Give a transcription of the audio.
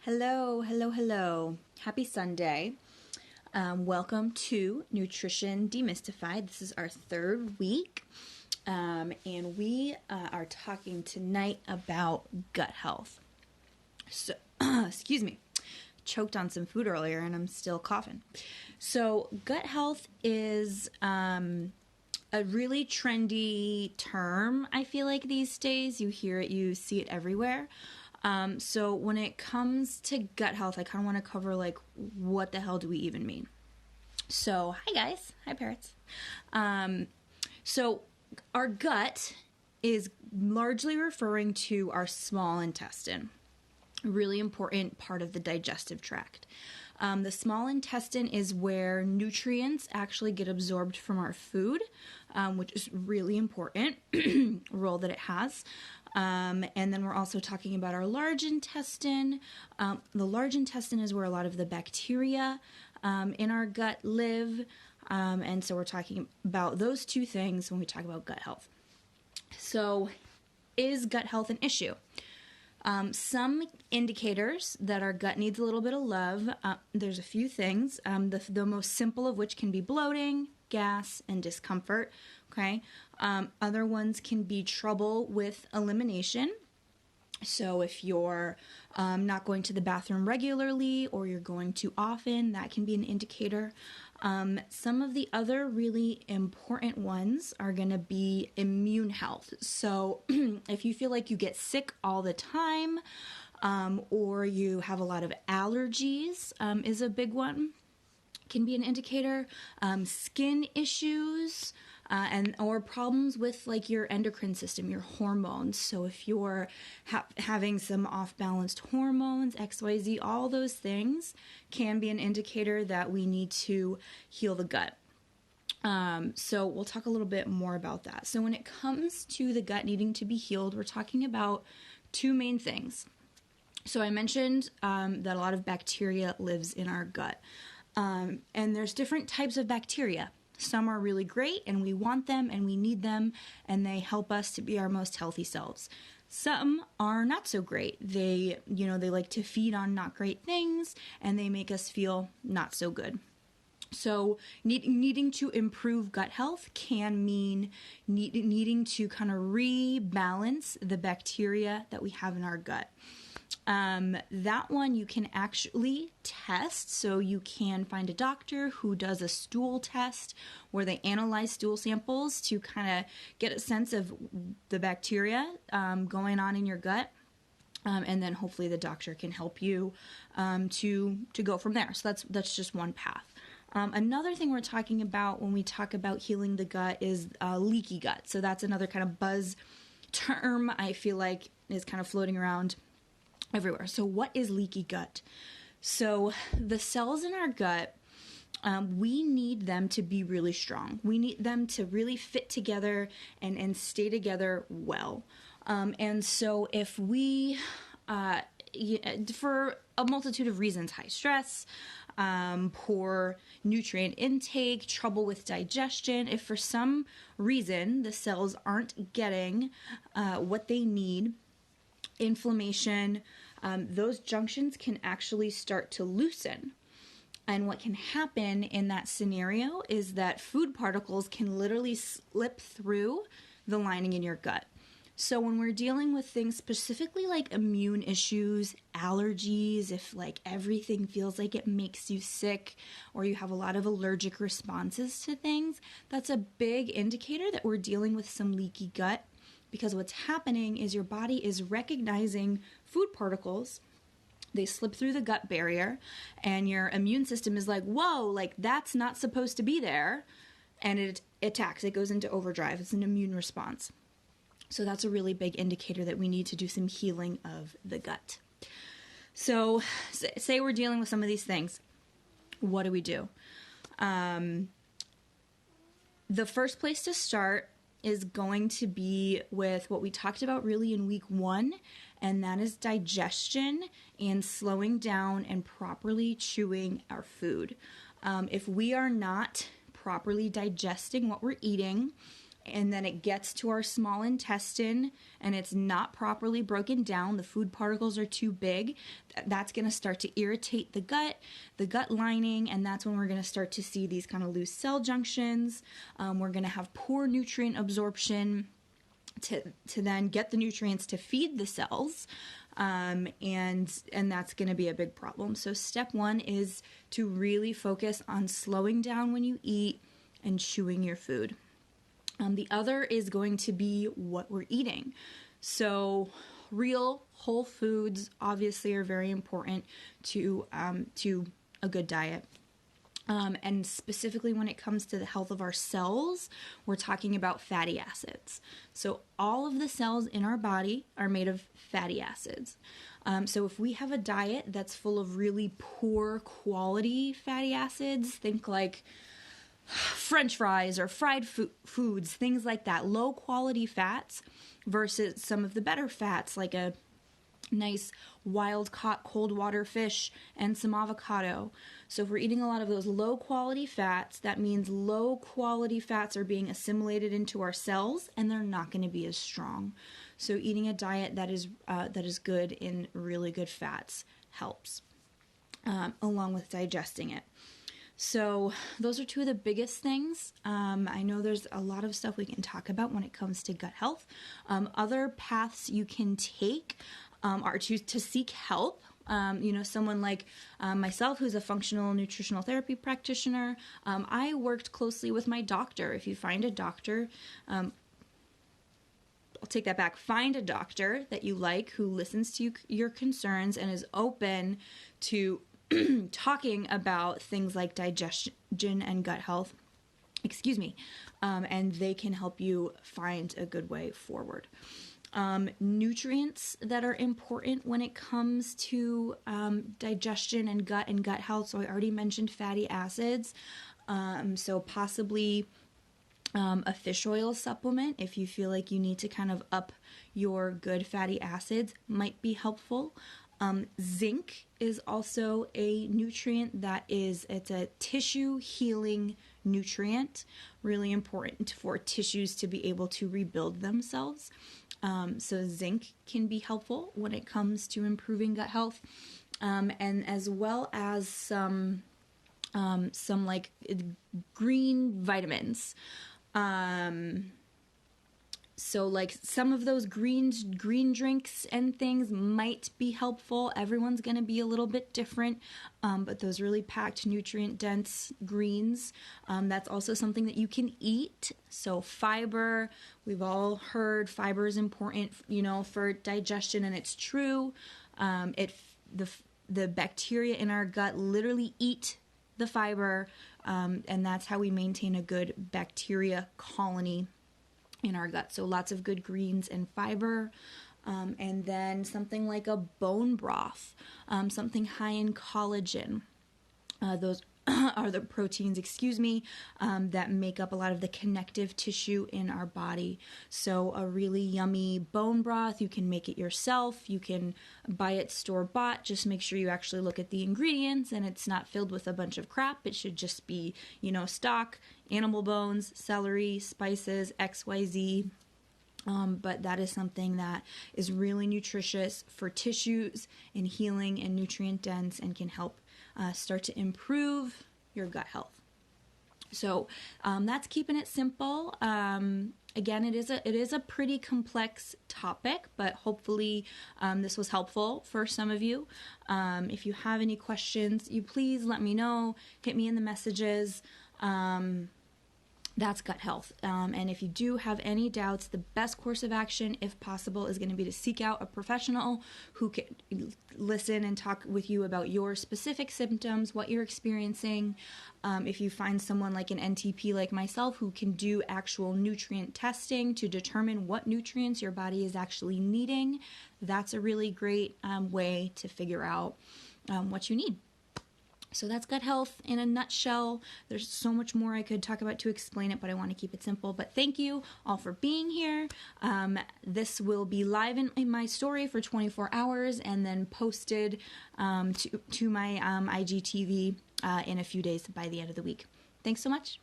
Hello, hello, hello. Happy Sunday. Welcome to Nutrition Demystified. This is our third week, and we are talking tonight about gut health. So, excuse me, choked on some food earlier and I'm still coughing. So, gut health is a really trendy term, I feel like these days. You hear it, you see it everywhere. So when it comes to gut health, I kind of want to cover like what the hell do we even mean? So hi guys, hi parrots. So our gut is largely referring to our small intestine, a really important part of the digestive tract. The small intestine is where nutrients actually get absorbed from our food, which is really important role that it has. And then we're also talking about our large intestine. The large intestine is where a lot of the bacteria in our gut live. And so we're talking about those two things when we talk about gut health. So is gut health an issue? Some indicators that our gut needs a little bit of love, there's a few things, the most simple of which can be bloating, gas, and discomfort, okay? Other ones can be trouble with elimination. So if you're not going to the bathroom regularly or you're going too often, that can be an indicator. Some of the other really important ones are going to be immune health. So if you feel like you get sick all the time, or you have a lot of allergies, is a big one, can be an indicator. Skin issues, or problems with like your endocrine system, your hormones. So if you're having some off-balanced hormones, XYZ, all those things can be an indicator that we need to heal the gut. So we'll talk a little bit more about that. So when it comes to the gut needing to be healed, we're talking about two main things. So I mentioned that a lot of bacteria lives in our gut. And there's different types of bacteria. Some are really great and we want them and we need them and they help us to be our most healthy selves. Some are not so great. They like to feed on not great things and they make us feel not so good. So needing to improve gut health can mean needing to kind of rebalance the bacteria that we have in our gut. That one you can actually test. So you can find a doctor who does a stool test where they analyze stool samples to kind of get a sense of the bacteria going on in your gut. And then hopefully the doctor can help you to go from there. So that's just one path. Another thing we're talking about when we talk about healing the gut is leaky gut. So that's another kind of buzz term I feel like is kind of floating around everywhere. So what is leaky gut? So the cells in our gut, we need them to be really strong. We need them to really fit together and stay together well. And so if we, for a multitude of reasons, high stress, poor nutrient intake, trouble with digestion, if for some reason the cells aren't getting what they need, inflammation, those junctions can actually start to loosen. And what can happen in that scenario is that food particles can literally slip through the lining in your gut. So when we're dealing with things specifically like immune issues, allergies, if like everything feels like it makes you sick or you have a lot of allergic responses to things, that's a big indicator that we're dealing with some leaky gut. Because what's happening is your body is recognizing food particles. They slip through the gut barrier and your immune system is like, whoa, like that's not supposed to be there. And it attacks, it goes into overdrive. It's an immune response. So that's a really big indicator that we need to do some healing of the gut. So say we're dealing with some of these things. What do we do? The first place to start is going to be with what we talked about really in week 1, and that is digestion and slowing down and properly chewing our food. If we are not properly digesting what we're eating, and then it gets to our small intestine and it's not properly broken down, the food particles are too big, that's going to start to irritate the gut lining, and that's when we're going to start to see these kind of loose cell junctions. We're going to have poor nutrient absorption to then get the nutrients to feed the cells. And that's going to be a big problem. So step one is to really focus on slowing down when you eat and chewing your food. The other is going to be what we're eating. So real whole foods obviously are very important to a good diet. And specifically when it comes to the health of our cells, we're talking about fatty acids. So all of the cells in our body are made of fatty acids. So if we have a diet that's full of really poor quality fatty acids, think like French fries or fried foods, things like that, low quality fats versus some of the better fats like a nice wild caught cold water fish and some avocado. So if we're eating a lot of those low quality fats, that means low quality fats are being assimilated into our cells and they're not going to be as strong. So eating a diet that is good in really good fats helps, along with digesting it. So those are two of the biggest things. I know there's a lot of stuff we can talk about when it comes to gut health. Other paths you can take are to seek help. Someone like myself, who's a functional nutritional therapy practitioner. I worked closely with my doctor. If you find a doctor, I'll take that back. Find a doctor that you like who listens to your concerns and is open to talking about things like digestion and gut health. And they can help you find a good way forward. Nutrients that are important when it comes to digestion and gut health. So I already mentioned fatty acids. So possibly a fish oil supplement, if you feel like you need to kind of up your good fatty acids, might be helpful. Zinc is also a nutrient it's a tissue healing nutrient, really important for tissues to be able to rebuild themselves. So zinc can be helpful when it comes to improving gut health, and as well as some like green vitamins. So like some of those green drinks and things might be helpful. Everyone's going to be a little bit different, but those really packed nutrient dense greens, that's also something that you can eat. So fiber, we've all heard fiber is important, for digestion, and it's true. The bacteria in our gut literally eat the fiber, and that's how we maintain a good bacteria colony in our gut. So lots of good greens and fiber. And then something like a bone broth, something high in collagen. Those are the proteins, that make up a lot of the connective tissue in our body. So a really yummy bone broth, you can make it yourself. You can buy it store-bought. Just make sure you actually look at the ingredients and it's not filled with a bunch of crap. It should just be, stock, animal bones, celery, spices, XYZ. But that is something that is really nutritious for tissues and healing and nutrient dense and can help start to improve your gut health. So that's keeping it simple. Again, it is a pretty complex topic, but hopefully this was helpful for some of you. If you have any questions, you please let me know. Hit me in the messages. That's gut health. And if you do have any doubts, the best course of action, if possible, is going to be to seek out a professional who can listen and talk with you about your specific symptoms, what you're experiencing. If you find someone like an NTP like myself who can do actual nutrient testing to determine what nutrients your body is actually needing, that's a really great way to figure out what you need. So that's gut health in a nutshell. There's so much more I could talk about to explain it, but I want to keep it simple. But thank you all for being here. This will be live in my story for 24 hours and then posted to my IGTV in a few days by the end of the week. Thanks so much.